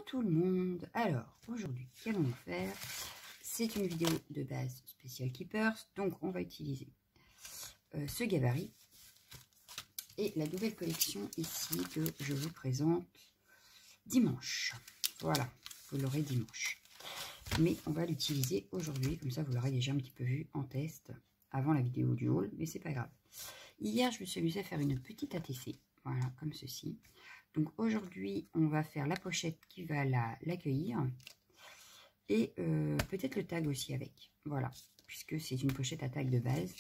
tout le monde. Alors, aujourd'hui, qu'allons-nous faire? C'est une vidéo de base spéciale Keepers. Donc, on va utiliser ce gabarit. Et la nouvelle collection ici que je vous présente dimanche. Voilà, vous l'aurez dimanche. Mais on va l'utiliser aujourd'hui. Comme ça, vous l'aurez déjà un petit peu vu en test avant la vidéo du haul. Mais c'est pas grave. Hier, je me suis amusée à faire une petite ATC. Voilà, comme ceci. Donc aujourd'hui, on va faire la pochette qui va l'accueillir. Et peut-être le tag aussi avec. Voilà, puisque c'est une pochette à tag de base.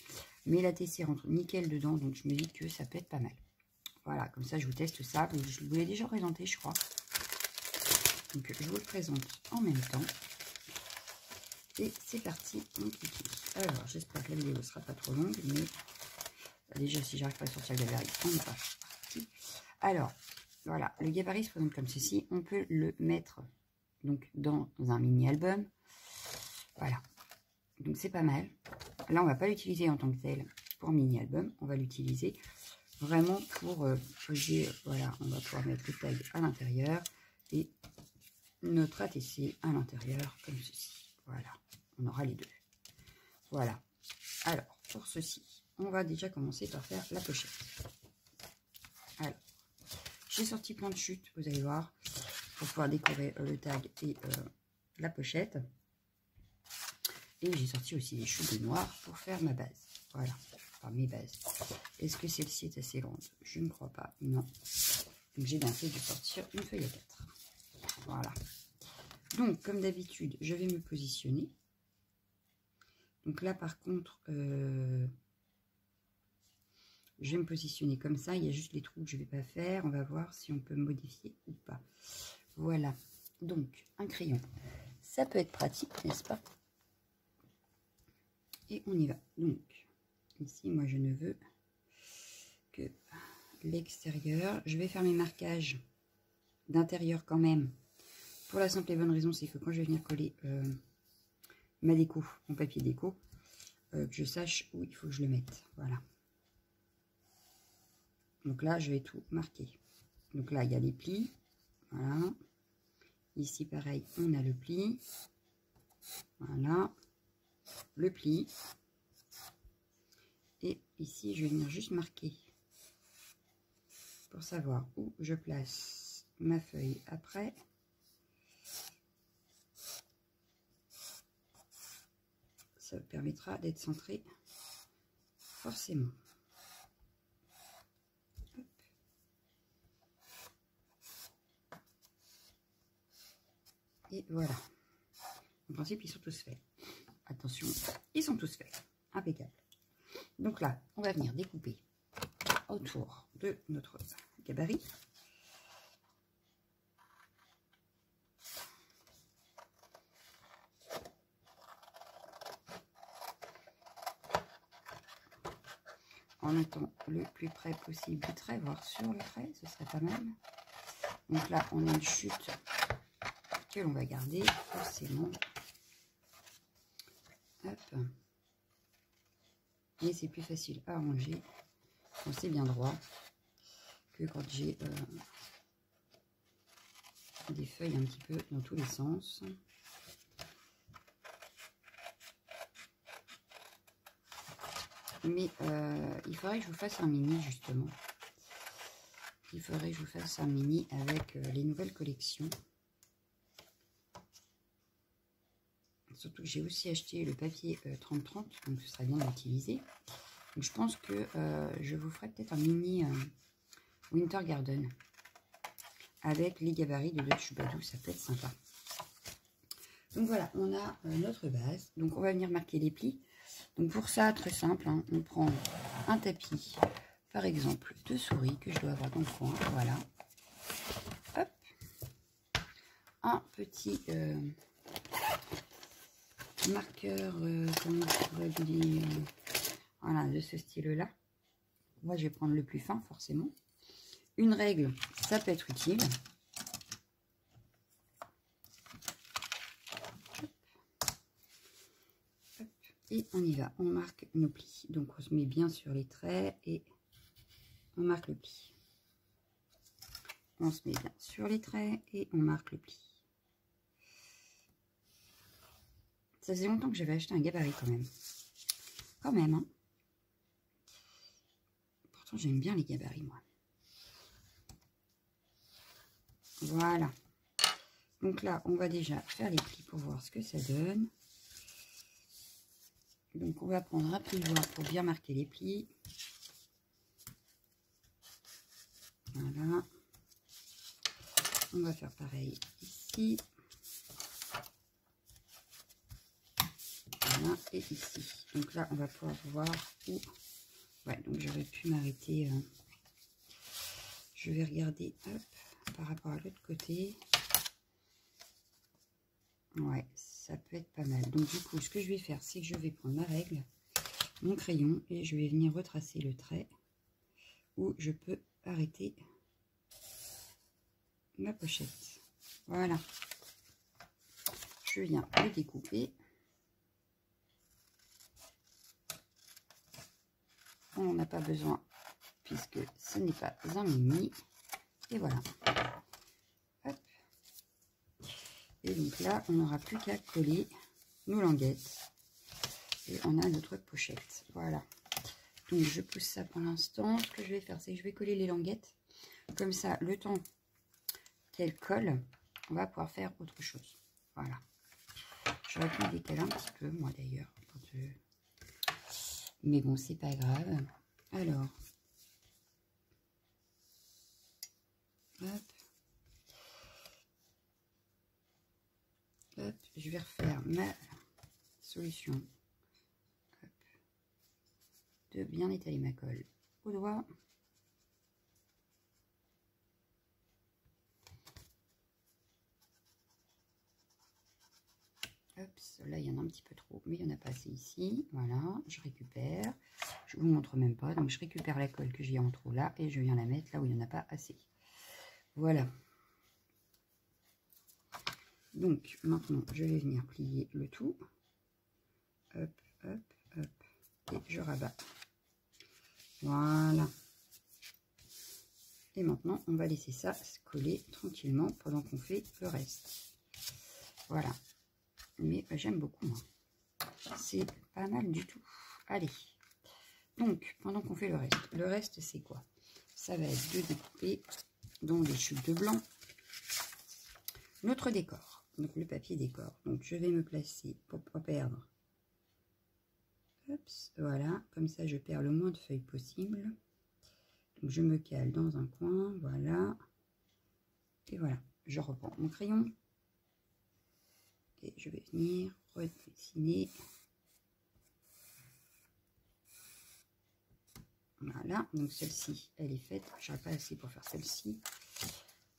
Mais l'ATC rentre nickel dedans, donc je me dis que ça peut être pas mal. Voilà, comme ça je vous teste ça. Je vous l'ai déjà présenté, je crois. Donc je vous le présente en même temps. Et c'est parti, on utilise. Alors, j'espère que la vidéo ne sera pas trop longue, mais déjà si j'arrive pas à sortir le gabarit, on n'est pas parti. Alors, voilà, le gabarit se présente comme ceci. On peut le mettre donc dans un mini-album. Voilà, donc c'est pas mal. Là, on va pas l'utiliser en tant que tel pour mini-album. On va l'utiliser vraiment pour poser. Voilà, on va pouvoir mettre le tag à l'intérieur et notre ATC à l'intérieur comme ceci. Voilà, on aura les deux. Voilà. Alors, pour ceci, on va déjà commencer par faire la pochette. Alors, j'ai sorti plein de chutes, vous allez voir, pour pouvoir décorer le tag et la pochette. Et j'ai sorti aussi des chutes de noir pour faire ma base. Voilà, enfin mes bases. Est-ce que celle-ci est assez grande? Je ne crois pas, non. Donc j'ai bien fait de sortir une feuille à 4. Voilà. Donc, comme d'habitude, je vais me positionner. Donc là, par contre, je vais me positionner comme ça. Il y a juste les trous que je ne vais pas faire. On va voir si on peut modifier ou pas. Voilà. Donc, un crayon. Ça peut être pratique, n'est-ce pas? Et on y va. Donc, ici, moi, je ne veux que l'extérieur. Je vais faire mes marquages d'intérieur quand même. Pour la simple et bonne raison, c'est que quand je vais venir coller ma déco, mon papier déco, que je sache où il faut que je le mette. Voilà. Donc là, je vais tout marquer. Donc là, il y a les plis. Voilà. Ici, pareil, on a le pli. Voilà. Le pli. Et ici, je vais venir juste marquer pour savoir où je place ma feuille après. Ça permettra d'être centré forcément. Hop. Et voilà. En principe, ils sont tous faits. Attention, ils sont tous faits. Impeccable. Donc là, on va venir découper autour de notre gabarit. En étant le plus près possible du trait, voire sur le trait, ce serait pas mal. Donc là, on a une chute que l'on va garder forcément. Hop. Mais c'est plus facile à ranger quand c'est bien droit que quand j'ai des feuilles un petit peu dans tous les sens. Mais il faudrait que je vous fasse un mini justement. Il faudrait que je vous fasse un mini avec les nouvelles collections. Surtout que j'ai aussi acheté le papier 30-30, donc ce serait bien d'utiliser. Donc je pense que je vous ferai peut-être un mini Winter Garden avec les gabarits de Deutsche Badou, ça peut être sympa. Donc voilà, on a notre base. Donc on va venir marquer les plis. Donc pour ça, très simple, hein, on prend un tapis, par exemple, de souris que je dois avoir dans le coin. Voilà. Hop. Un petit marqueur, comment je pourrais dire, voilà, de ce style-là. Moi, je vais prendre le plus fin, forcément. Une règle, ça peut être utile. Et on y va, on marque nos plis. Donc on se met bien sur les traits et on marque le pli. On se met bien sur les traits et on marque le pli. Ça faisait longtemps que j'avais acheté un gabarit quand même. Quand même, hein. Pourtant, j'aime bien les gabarits, moi. Voilà. Donc là, on va déjà faire les plis pour voir ce que ça donne. Donc, on va prendre un plioir pour bien marquer les plis. Voilà. On va faire pareil ici. Voilà, et ici. Donc là, on va pouvoir voir où... Ouais, donc j'aurais pu m'arrêter. Je vais regarder, hop, par rapport à l'autre côté. Ouais, ça peut être pas mal. Donc du coup, ce que je vais faire, c'est que je vais prendre ma règle, mon crayon, et je vais venir retracer le trait où je peux arrêter ma pochette. Voilà. Je viens le découper. On n'en a pas besoin puisque ce n'est pas un mini. Et voilà. Hop. Et donc là, on n'aura plus qu'à coller nos languettes. Et on a notre pochette. Voilà. Donc je pousse ça pour l'instant. Ce que je vais faire, c'est que je vais coller les languettes. Comme ça, le temps qu'elles collent, on va pouvoir faire autre chose. Voilà. J'aurais pu décaler un petit peu, moi d'ailleurs. Mais bon, c'est pas grave. Alors, hop, hop, je vais refaire ma solution. Hop, de bien étaler ma colle au doigt. Hop, là il y en a un petit peu trop, mais il n'y en a pas assez ici. Voilà, je récupère. Je vous montre même pas, donc je récupère la colle que j'ai en trop là et je viens la mettre là où il n'y en a pas assez. Voilà. Donc maintenant je vais venir plier le tout. Hop, hop, hop. Et je rabats. Voilà. Et maintenant on va laisser ça se coller tranquillement pendant qu'on fait le reste. Voilà. Mais j'aime beaucoup, moi. C'est pas mal du tout. Allez. Donc, pendant qu'on fait le reste c'est quoi? Ça va être de découper dans des chutes de blanc notre décor. Donc, le papier décor. Donc, je vais me placer pour pas perdre. Oups, voilà. Comme ça, je perds le moins de feuilles possible. Donc, je me cale dans un coin. Voilà. Et voilà. Je reprends mon crayon. Et je vais venir redessiner. Voilà, donc celle-ci, elle est faite. J'aurais pas assez pour faire celle-ci.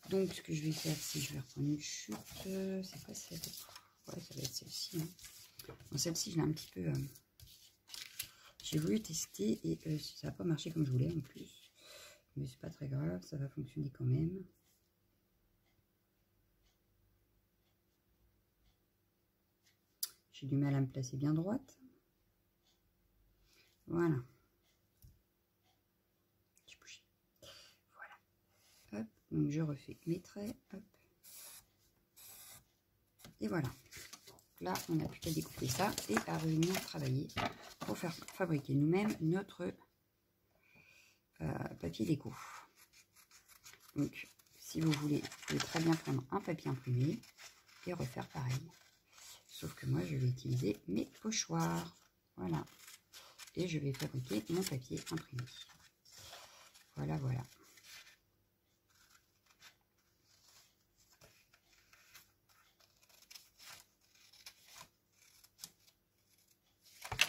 Donc, ce que je vais faire, c'est que je vais reprendre une chute. C'est quoi celle? Ouais, ça va être celle-ci. Hein. Bon, celle-ci, je l'ai un petit peu... j'ai voulu tester et ça n'a pas marché comme je voulais en plus. Mais c'est pas très grave, ça va fonctionner quand même. J'ai du mal à me placer bien droite. Voilà. J'ai bougé. Voilà. Hop, donc je refais mes traits. Hop. Et voilà. Là, on n'a plus qu'à découper ça et à revenir travailler pour faire fabriquer nous-mêmes notre papier déco. Donc, si vous voulez, vous pouvez très bien prendre un papier imprimé et refaire pareil. Sauf que moi, je vais utiliser mes pochoirs. Voilà. Et je vais fabriquer mon papier imprimé. Voilà, voilà.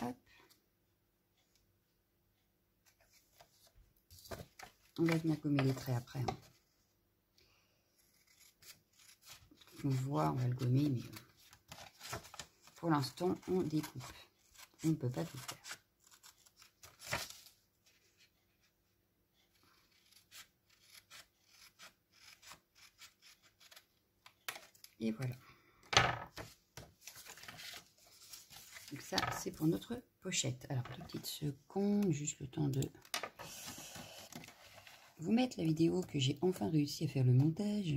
Hop. On va venir gommer les traits après. Hein. On voit, on va le gommer, mais pour l'instant, on découpe. On ne peut pas tout faire. Et voilà. Donc ça, c'est pour notre pochette. Alors, 2 petites secondes, juste le temps de vous mettre la vidéo que j'ai enfin réussi à faire le montage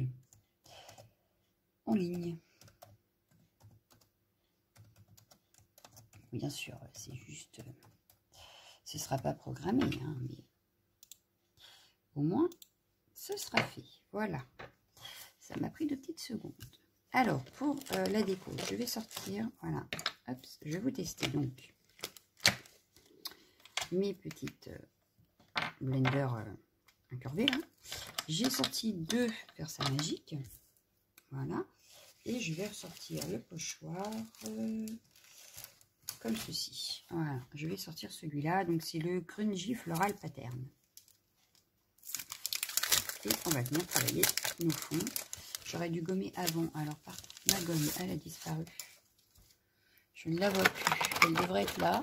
en ligne. Bien sûr, c'est juste... ce ne sera pas programmé, hein, mais au moins, ce sera fait. Voilà. Ça m'a pris 2 petites secondes. Alors, pour la déco, je vais sortir... Voilà. Hop, je vais vous tester, donc, mes petites blender incurvées, là. J'ai sorti 2 Versa Magique. Voilà. Et je vais ressortir le pochoir comme ceci. Voilà. Je vais sortir celui-là. Donc, c'est le Grungy Floral Pattern. Et on va venir travailler nos fonds. J'aurais dû gommer avant. Alors, par contre, ma gomme, elle a disparu. Je ne la vois plus. Elle devrait être là.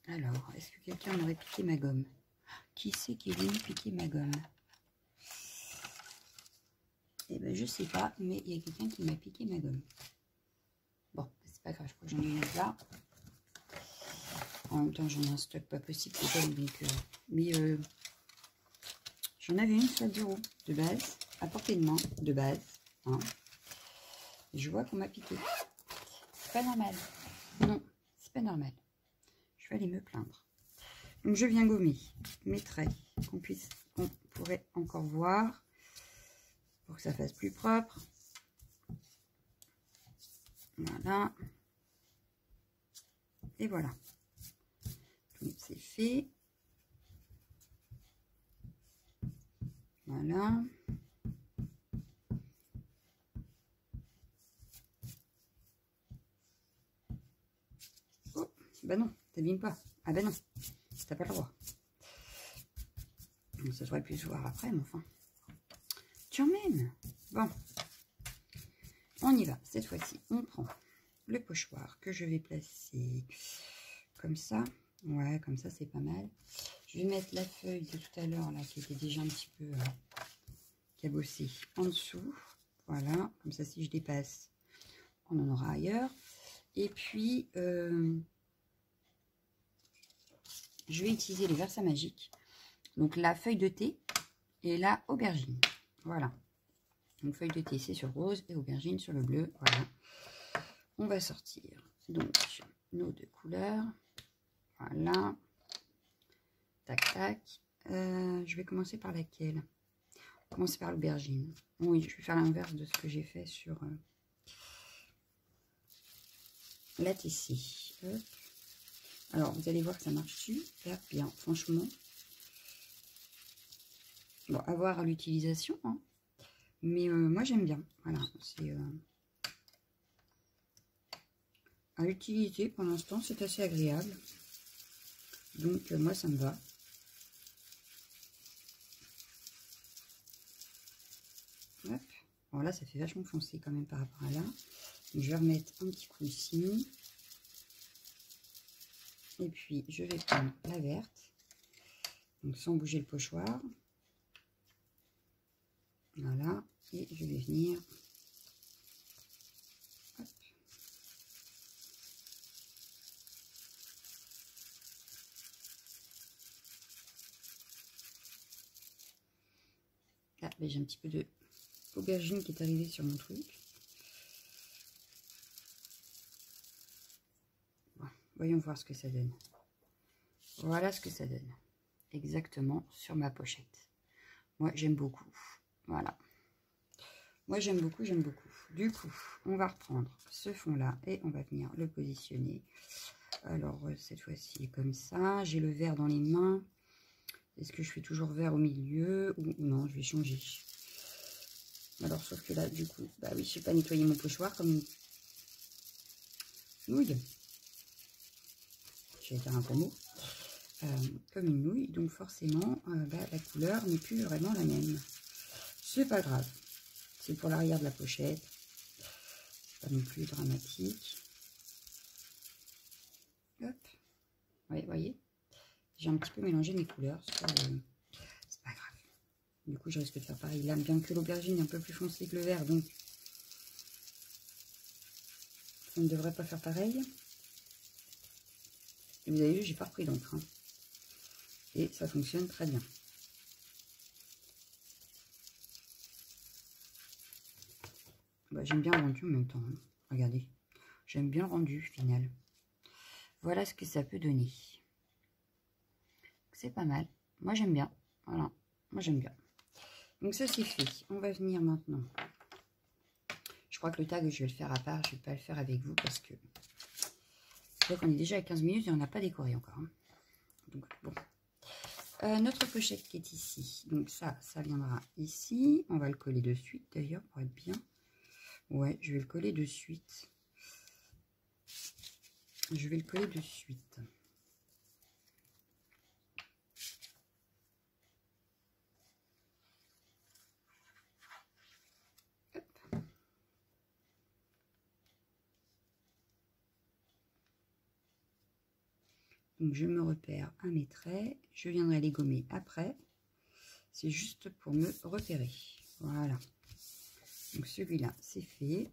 Alors, est-ce que quelqu'un m'aurait piqué ma gomme? Qui c'est qui est venu piquer ma gomme? Eh ben, je sais pas, mais il y a quelqu'un qui m'a piqué ma gomme. Bon, c'est pas grave, je crois que j'en ai une là. En même temps, j'en ai un stock pas possible de gomme, donc, mais j'en avais une sur le bureau de base, à portée de main, de base. Hein. Et je vois qu'on m'a piqué. C'est pas normal. Non, c'est pas normal. Je vais aller me plaindre. Donc, je viens gommer mes traits qu'on pourrait encore voir. Pour que ça fasse plus propre. Voilà. Et voilà. Donc c'est fait. Voilà. Oh, bah non, t'abîmes pas. Ah bah non, t'as pas le droit. Donc ça devrait plus se voir après, mais enfin. Tu emmènes. Bon. On y va. Cette fois-ci, on prend le pochoir que je vais placer comme ça. Ouais, comme ça, c'est pas mal. Je vais mettre la feuille de tout à l'heure, là, qui était déjà un petit peu cabossée en dessous. Voilà. Comme ça, si je dépasse, on en aura ailleurs. Et puis, je vais utiliser les Versa Magique. Donc, la feuille de thé et la aubergine. Voilà. Donc, feuille de thé, c'est sur rose et aubergine sur le bleu. Voilà. On va sortir donc nos 2 couleurs. Voilà. Tac, tac. Je vais commencer par laquelle? Commencer par l'aubergine. Oui, je vais faire l'inverse de ce que j'ai fait sur la TC. Hop. Alors, vous allez voir que ça marche super bien, franchement. Bon, à voir à l'utilisation, hein. Mais moi, j'aime bien. Voilà, c'est... à utiliser, pour l'instant, c'est assez agréable. Donc, moi, ça me va. Hop. Bon, là, ça fait vachement foncé quand même par rapport à là. Donc, je vais remettre un petit coup ici. Et puis, je vais prendre la verte. Donc, sans bouger le pochoir. Voilà. Et je vais venir... Hop. Là, j'ai un petit peu de aubergine qui est arrivée sur mon truc. Bon, voyons voir ce que ça donne. Voilà ce que ça donne. Exactement sur ma pochette. Moi, j'aime beaucoup. Voilà. Moi, j'aime beaucoup, j'aime beaucoup. Du coup, on va reprendre ce fond-là et on va venir le positionner. Alors, cette fois-ci, comme ça. J'ai le vert dans les mains. Est-ce que je fais toujours vert au milieu ou non? Je vais changer. Alors, sauf que là, du coup, bah oui, je n'ai pas nettoyé mon pochoir comme une nouille. Je vais faire un gros mot. Comme une nouille. Donc, forcément, bah, la couleur n'est plus vraiment la même. C'est pas grave. C'est pour l'arrière de la pochette. Pas non plus dramatique. Hop. Oui, vous voyez. J'ai un petit peu mélangé mes couleurs. C'est pas grave. Du coup, je risque de faire pareil. Là, bien que l'aubergine est un peu plus foncée que le vert, donc on ne devrait pas faire pareil. Et vous avez vu, j'ai pas repris d'encre. Hein. Et ça fonctionne très bien. Bah, j'aime bien le rendu en même temps. Hein. Regardez. J'aime bien le rendu final. Voilà ce que ça peut donner. C'est pas mal. Moi, j'aime bien. Voilà. Moi, j'aime bien. Donc, ça, c'est fait. On va venir maintenant. Je crois que le tag, je vais le faire à part. Je ne vais pas le faire avec vous parce que... Donc, on est déjà à 15 minutes et on n'a pas décoré encore. Hein. Donc, bon. Notre pochette qui est ici. Donc, ça viendra ici. On va le coller de suite, d'ailleurs, pour être bien. Ouais, je vais le coller de suite. Je vais le coller de suite. Donc, je me repère à mes traits. Je viendrai les gommer après. C'est juste pour me repérer. Voilà. Donc, celui-là, c'est fait.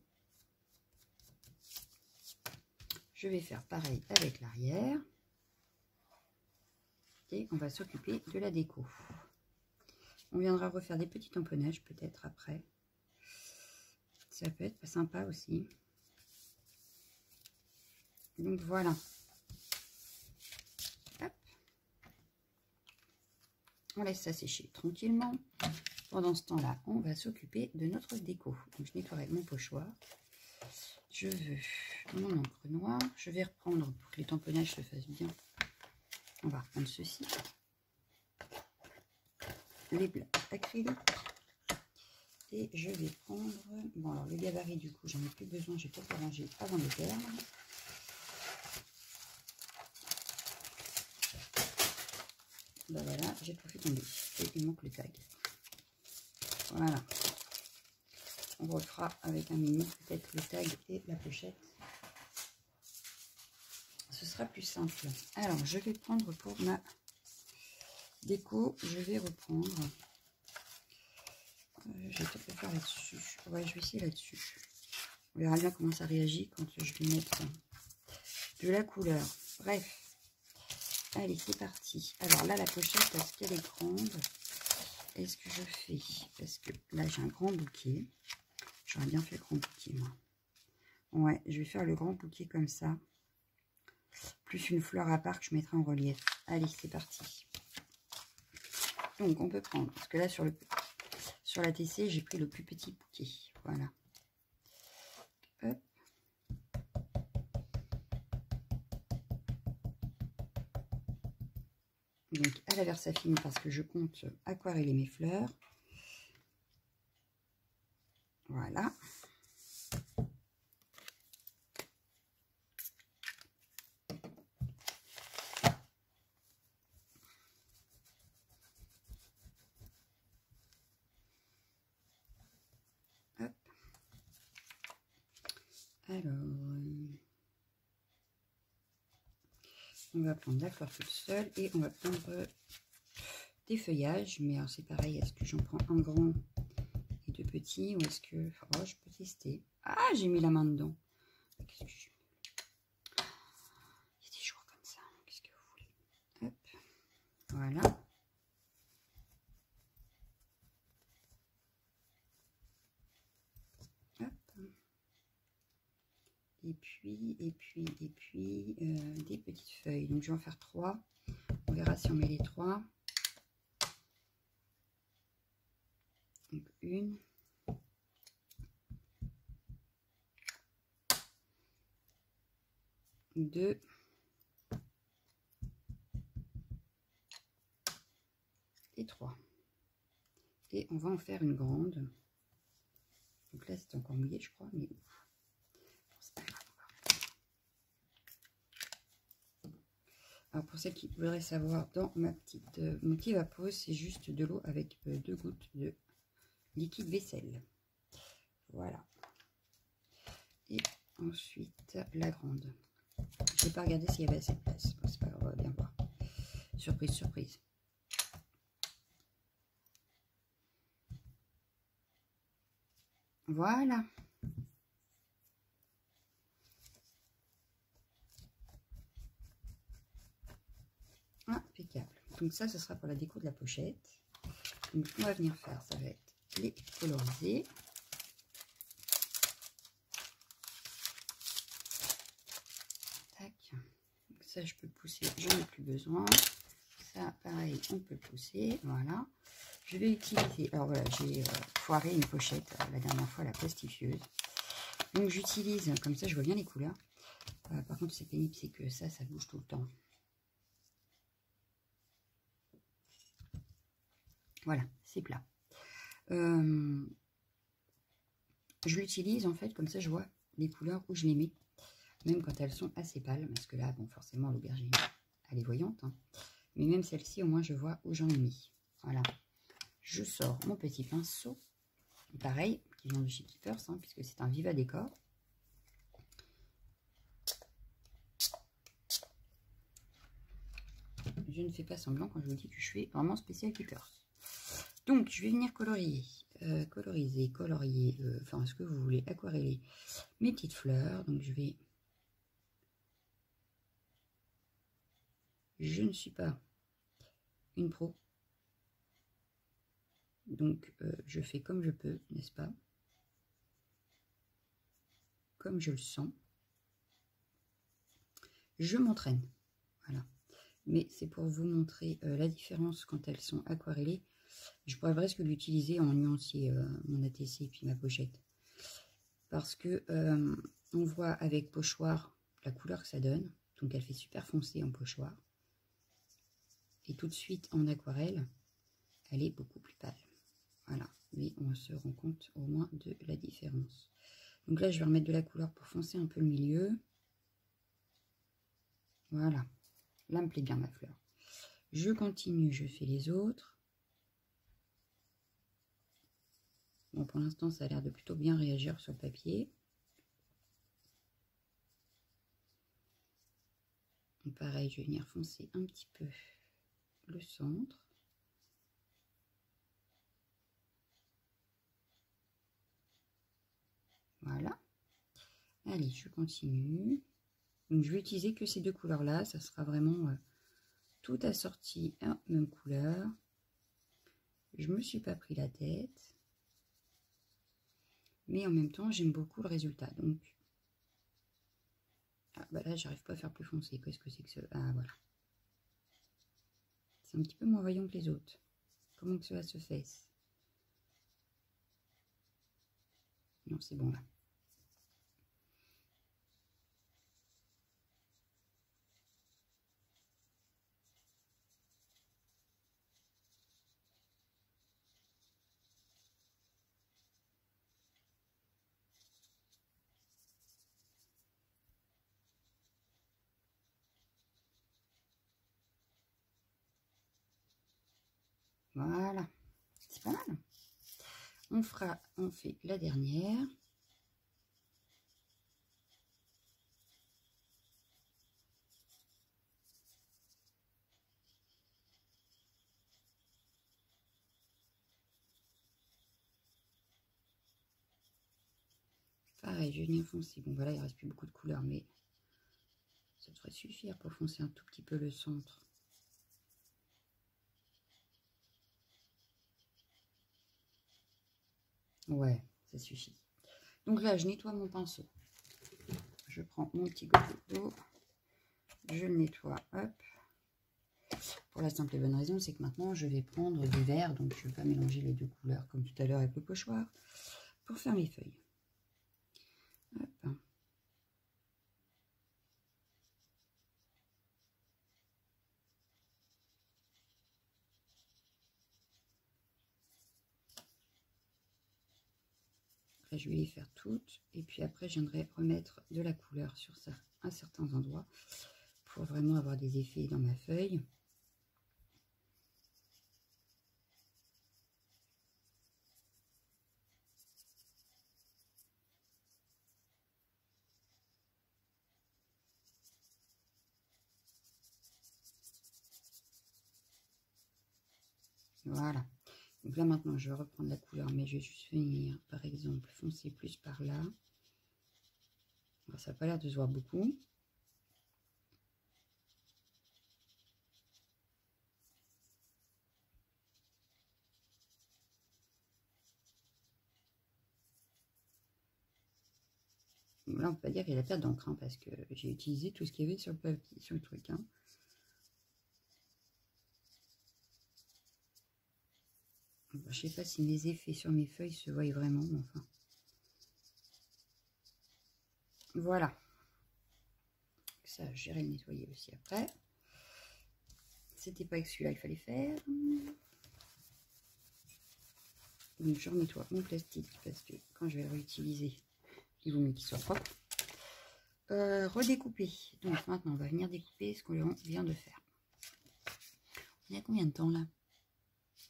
Je vais faire pareil avec l'arrière. Et on va s'occuper de la déco. On viendra refaire des petits tamponnages peut-être après. Ça peut être sympa aussi. Donc, voilà. Hop. On laisse ça sécher tranquillement. Pendant ce temps-là, on va s'occuper de notre déco. Donc, je nettoierai mon pochoir. Je veux mon encre noire. Je vais reprendre, pour que les tamponnages se fassent bien, on va reprendre ceci. Les bleus acryliques. Et je vais prendre... Bon, alors, le gabarit, du coup, j'en ai plus besoin. J'ai peut-être arrangé avant de perdre. Ben voilà, j'ai tout fait tomber. Et il manque le tag. Voilà. On refera avec un mini, peut-être le tag et la pochette. Ce sera plus simple. Alors, je vais prendre pour ma déco, je vais reprendre. Je vais peut-être le faire là-dessus. Ouais, je vais essayer là-dessus. On verra bien comment ça réagit quand je vais mettre de la couleur. Bref. Allez, c'est parti. Alors là, la pochette, est-ce qu'elle est grande? Est-ce que je fais? Parce que là, j'ai un grand bouquet. J'aurais bien fait le grand bouquet, moi. Ouais, je vais faire le grand bouquet comme ça. Plus une fleur à part que je mettrai en relief. Allez, c'est parti. Donc, on peut prendre, parce que là, sur la TC, j'ai pris le plus petit bouquet. Voilà. Hop. Donc, à la Versafine, parce que je compte aquareller mes fleurs. Voilà. Hop. Alors, on va prendre la fleur toute seule et on va prendre des feuillages. Mais c'est pareil, est-ce que j'en prends un grand et deux petits ou est-ce que... Oh, je peux tester. Ah, j'ai mis la main dedans. Qu'est-ce que je... Il y a des jours comme ça. Qu'est-ce que vous voulez? Hop. Voilà. Hop. Et puis, des petites feuilles. Donc, je vais en faire 3. On verra si on met les 3. Donc, 1. 2. Et 3. Et on va en faire une grande. Donc là, c'est encore mouillé, je crois. Mais bon, c'est pas grave. Alors, pour celles qui voudraient savoir, dans ma petite, mon petit vapeur, c'est juste de l'eau avec 2 gouttes de liquide vaisselle. Voilà. Et ensuite, la grande. Je n'ai pas regardé s'il y avait assez de place. Bon, c'est pas grave, on va bien voir. Surprise, surprise. Voilà. Impeccable. Donc ça, ce sera pour la déco de la pochette. Donc, ce qu'on va venir faire, ça va être les coloriser. Tac. Donc Ça, je peux le pousser, j'en ai plus besoin. Ça, pareil, on peut le pousser. Voilà. Je vais utiliser... Alors voilà, j'ai foiré une pochette la dernière fois, la plastifieuse. Donc j'utilise, comme ça je vois bien les couleurs. Par contre, c'est pénible, c'est que ça bouge tout le temps. Voilà, c'est plat. Je l'utilise en fait, comme ça je vois les couleurs où je les mets. Même quand elles sont assez pâles, parce que là, bon, forcément, l'aubergine, elle est voyante. Hein. Mais même celle-ci, au moins, je vois où j'en ai mis. Voilà. Je sors mon petit pinceau. Pareil, qui vient de chez Keepers, hein, puisque c'est un Viva Décor. Je ne fais pas semblant quand je vous dis que je suis vraiment spécial Keepers. Donc, je vais venir colorier, colorier, enfin, ce que vous voulez, aquareller mes petites fleurs. Donc, je vais... Je ne suis pas une pro. Donc, je fais comme je peux, n'est-ce pas? Comme je le sens. Je m'entraîne. Voilà. Mais c'est pour vous montrer la différence quand elles sont aquarellées. Je pourrais presque l'utiliser en nuancier, mon ATC et puis ma pochette. Parce que on voit avec pochoir la couleur que ça donne. Donc elle fait super foncé en pochoir. Et tout de suite en aquarelle, elle est beaucoup plus pâle. Voilà. Mais on se rend compte au moins de la différence. Donc là, je vais remettre de la couleur pour foncer un peu le milieu. Voilà. Là, me plaît bien ma fleur. Je continue, je fais les autres. Bon, pour l'instant, ça a l'air de plutôt bien réagir sur le papier. Et pareil, je vais venir foncer un petit peu le centre. Voilà. Allez, je continue. Donc, je vais utiliser que ces deux couleurs-là. Ça sera vraiment tout assorti à même couleur. Je me suis pas pris la tête. Mais en même temps, j'aime beaucoup le résultat. Donc, ah, bah là, j'arrive pas à faire plus foncé. Qu'est-ce que c'est que ce... Ah, voilà. C'est un petit peu moins voyant que les autres. Comment que cela se fait? Non, c'est bon là. Voilà. C'est pas mal. On fait la dernière. Pareil, je vais venir foncer. Bon, voilà, il ne reste plus beaucoup de couleurs, mais ça devrait suffire pour foncer un tout petit peu le centre. Ouais, ça suffit. Donc là, je nettoie mon pinceau. Je prends mon petit gobelet d'eau. Je le nettoie, hop. Pour la simple et bonne raison, c'est que maintenant, je vais prendre du vert. Donc, je ne vais pas mélanger les deux couleurs comme tout à l'heure avec le pochoir pour faire mes feuilles. Hop. Là, je vais les faire toutes. Et puis après, je viendrai remettre de la couleur sur ça à certains endroits pour vraiment avoir des effets dans ma feuille. Voilà. Donc là, maintenant, je vais reprendre la couleur, mais je vais juste venir, par exemple, foncer plus par là. Alors, ça n'a pas l'air de se voir beaucoup. là, on peut pas dire qu'il y a la perte d'encre, hein, parce que j'ai utilisé tout ce qu'il y avait sur le papier, sur le truc. Hein. Je sais pas si mes effets sur mes feuilles se voient vraiment, mais enfin. Voilà. Ça, j'irai le nettoyer aussi après. C'était pas avec celui-là qu'il fallait faire. Donc, je nettoie mon plastique parce que quand je vais le réutiliser, il vaut mieux qu'il soit propre. Redécouper. Donc, maintenant, on va venir découper ce qu'on vient de faire. Il y a combien de temps là?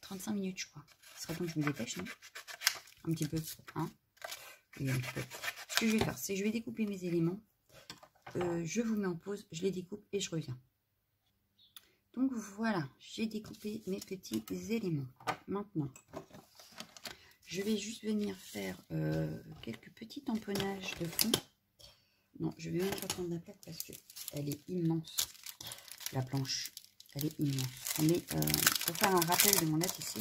35 minutes, je crois. Ce serait temps que je me dépêche, non? Un petit peu, hein? Oui, un petit peu. Ce que je vais faire, c'est que je vais découper mes éléments. Je vous mets en pause, je les découpe et je reviens. Donc voilà, j'ai découpé mes petits éléments. Maintenant, je vais juste venir faire quelques petits tamponnages de fond. Non, je vais même pas prendre la plaque parce qu'elle est immense. La planche, elle est immense. Mais pour faire un rappel de mon ATC,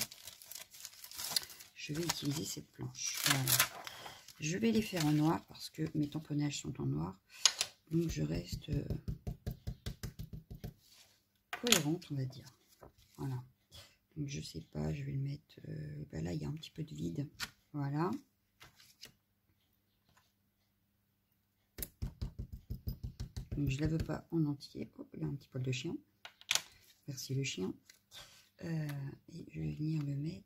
je vais utiliser cette planche. Voilà. Je vais les faire en noir parce que mes tamponnages sont en noir. Donc je reste cohérente, on va dire. Voilà. Donc je sais pas, je vais le mettre... ben là, il y a un petit peu de vide. Voilà. Donc je la veux pas en entier. Oh, il y a un petit poil de chien. Merci le chien. Et je vais venir le mettre...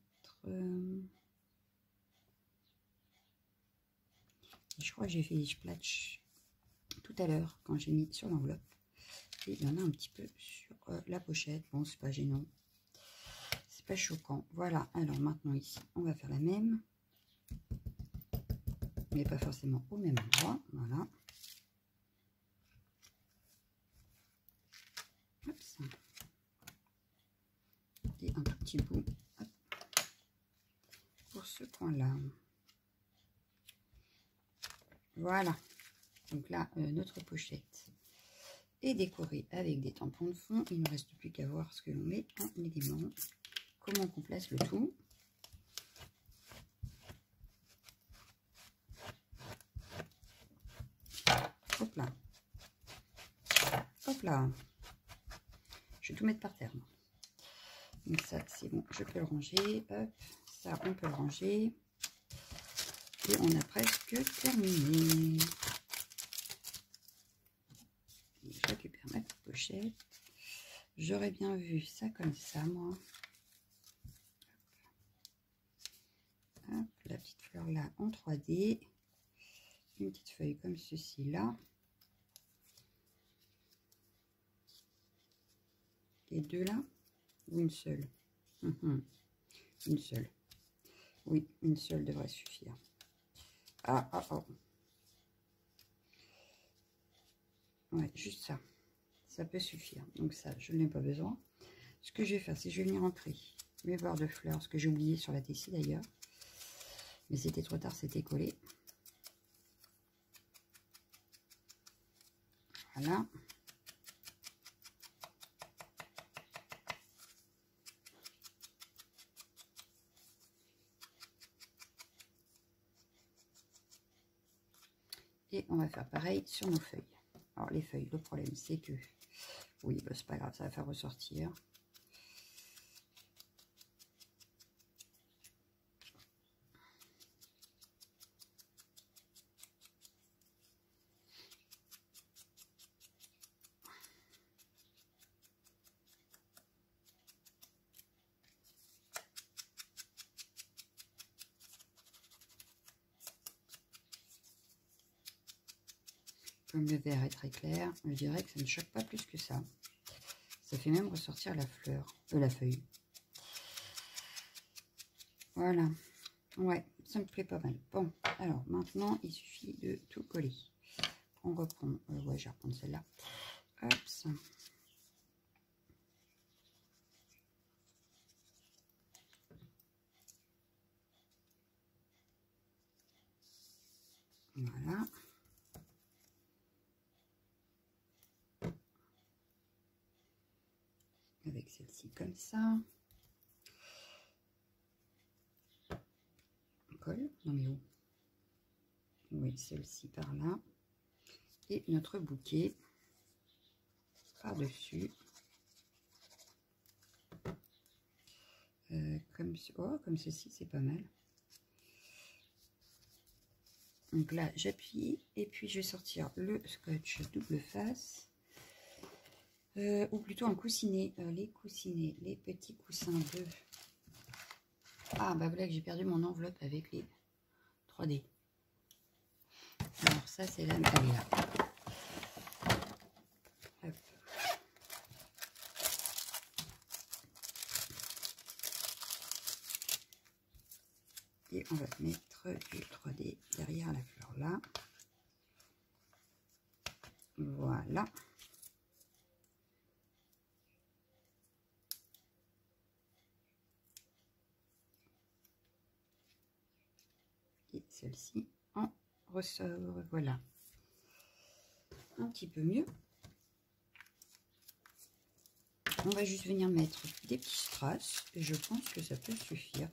je crois que j'ai fait des splatchs tout à l'heure quand j'ai mis sur l'enveloppe. Et il y en a un petit peu sur la pochette. Bon, c'est pas gênant. C'est pas choquant. Voilà. Alors maintenant ici, on va faire la même. Mais pas forcément au même endroit. Voilà. Hop, ça. Et un tout petit bout. Hop, pour ce coin-là. Voilà. Donc là, notre pochette est décorée avec des tampons de fond. Il ne reste plus qu'à voir ce que l'on met en élément. Comment on place le tout. Hop là. Hop là. Je vais tout mettre par terre. Donc ça, c'est bon. Je peux le ranger. Hop. Ça, on peut le ranger. Et on a presque terminé. Je récupère ma petite pochette. J'aurais bien vu ça comme ça, moi. Hop, la petite fleur là en 3D. Une petite feuille comme ceci là. Et deux là. Ou une seule? Une seule. Oui, une seule devrait suffire. Ah, ah, oh. Ouais, juste ça. Ça peut suffire. Donc ça, je n'ai pas besoin. Ce que je vais faire, c'est que je vais venir entrer mes barres de fleurs, ce que j'ai oublié sur la tessie d'ailleurs. Mais c'était trop tard, c'était collé. Voilà. Et on va faire pareil sur nos feuilles. Alors les feuilles, le problème c'est que... Oui, bah, c'est pas grave, ça va faire ressortir. Comme le vert est très clair, je dirais que ça ne choque pas plus que ça. Ça fait même ressortir la fleur, la feuille. Voilà. Ouais, ça me plaît pas mal. Bon, alors maintenant, il suffit de tout coller. On reprend, ouais, je vais reprendre celle-là. Hop, ça. Voilà. Avec celle-ci comme ça. On colle. Non mais où? Oui, celle-ci par là. Et notre bouquet par-dessus. Comme ceci, c'est pas mal. Donc là, j'appuie et puis je vais sortir le scotch double face. Ou plutôt un coussinet. Les coussinets, les petits coussins de... Ah, bah voilà que j'ai perdu mon enveloppe avec les 3D. Alors ça, c'est la... Elle est là. Hop. Et on va mettre du 3D derrière la fleur là. Voilà. Et celle-ci en ressort. Voilà. Un petit peu mieux. On va juste venir mettre des petits strass et je pense que ça peut suffire.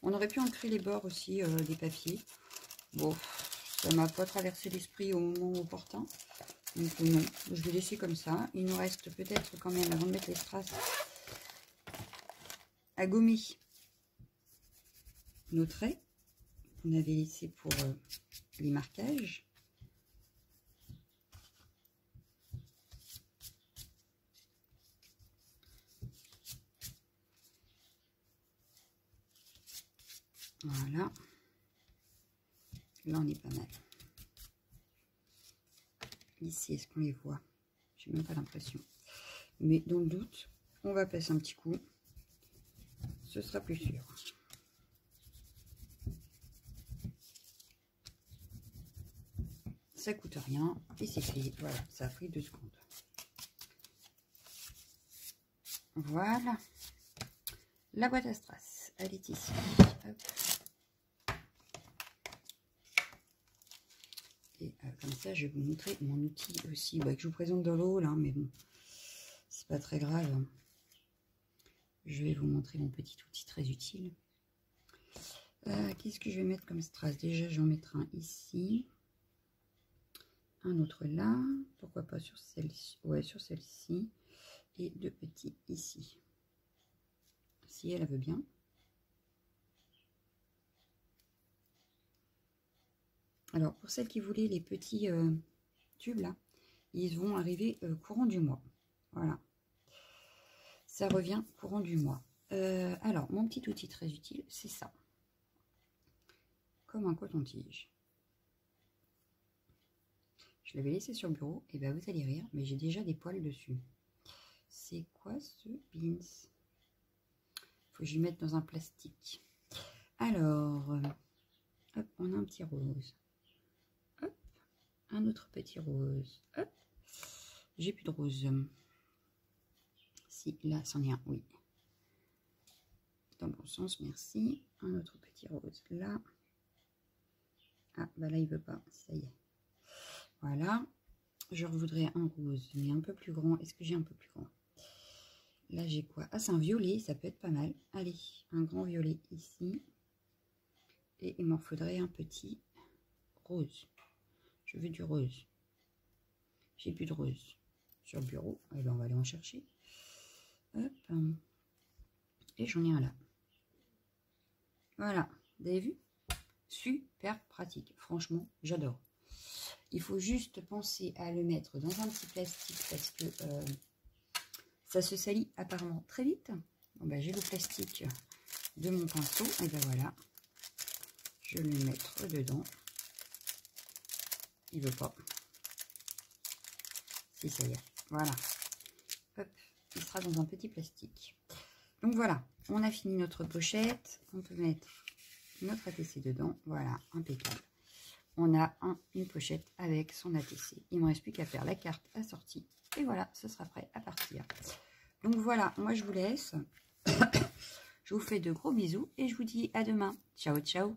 On aurait pu ancrer les bords aussi des papiers. Bon, ça m'a pas traversé l'esprit au moment opportun. Donc non, je vais laisser comme ça. Il nous reste peut-être quand même, avant de mettre les strass, à gommer nos traits qu'on avait laissés pour les marquages. Voilà. Là, on est pas mal. Ici, est-ce qu'on les voit? J'ai même pas l'impression. Mais dans le doute, on va passer un petit coup. Ce sera plus sûr. Ça coûte rien. Et c'est fait. Voilà, ça a pris 2 secondes. Voilà. La boîte à strass, elle est ici. Hop. Et comme ça, je vais vous montrer mon outil aussi, que je vous présente dans l'eau, là, mais bon, c'est pas très grave. Je vais vous montrer mon petit outil très utile. Qu'est-ce que je vais mettre comme strass? Déjà, j'en mettrai un ici. Un autre là. Pourquoi pas sur celle-ci? Ouais, sur celle-ci. Et 2 petits ici. Si elle veut bien. Alors, pour celles qui voulaient les petits tubes, là, ils vont arriver courant du mois. Voilà. Ça revient courant du mois. Alors, mon petit outil très utile, c'est ça. Comme un coton-tige. Je l'avais laissé sur le bureau, et bien vous allez rire, mais j'ai déjà des poils dessus. C'est quoi ce beans? Faut que je le mette dans un plastique. Alors, hop, on a un petit rose. Hop, un autre petit rose. Hop, j'ai plus de rose. Si, là, c'en est un, oui. Dans le bon sens, merci. Un autre petit rose là. Ah, bah là, il veut pas. Ça y est. Voilà. Je voudrais un rose, mais un peu plus grand. Est-ce que j'ai un peu plus grand? Là, j'ai quoi? Ah, c'est un violet, ça peut être pas mal. Allez, un grand violet ici. Et il m'en faudrait un petit rose. Je veux du rose. J'ai plus de rose sur le bureau. Eh ben, on va aller en chercher. Hop. Et j'en ai un là. Voilà, vous avez vu? Super pratique. Franchement, j'adore. Il faut juste penser à le mettre dans un petit plastique parce que ça se salit apparemment très vite. Bon, ben, j'ai le plastique de mon pinceau. Et ben voilà. Je vais le mettre dedans. Il veut pas. Si, ça y est. Voilà. Hop. Il sera dans un petit plastique. Donc voilà. On a fini notre pochette. On peut mettre notre ATC dedans. Voilà. Impeccable. On a une pochette avec son ATC. Il ne me reste plus qu'à faire la carte assortie. Et voilà, ce sera prêt à partir. Donc voilà, moi je vous laisse. Je vous fais de gros bisous et je vous dis à demain. Ciao, ciao.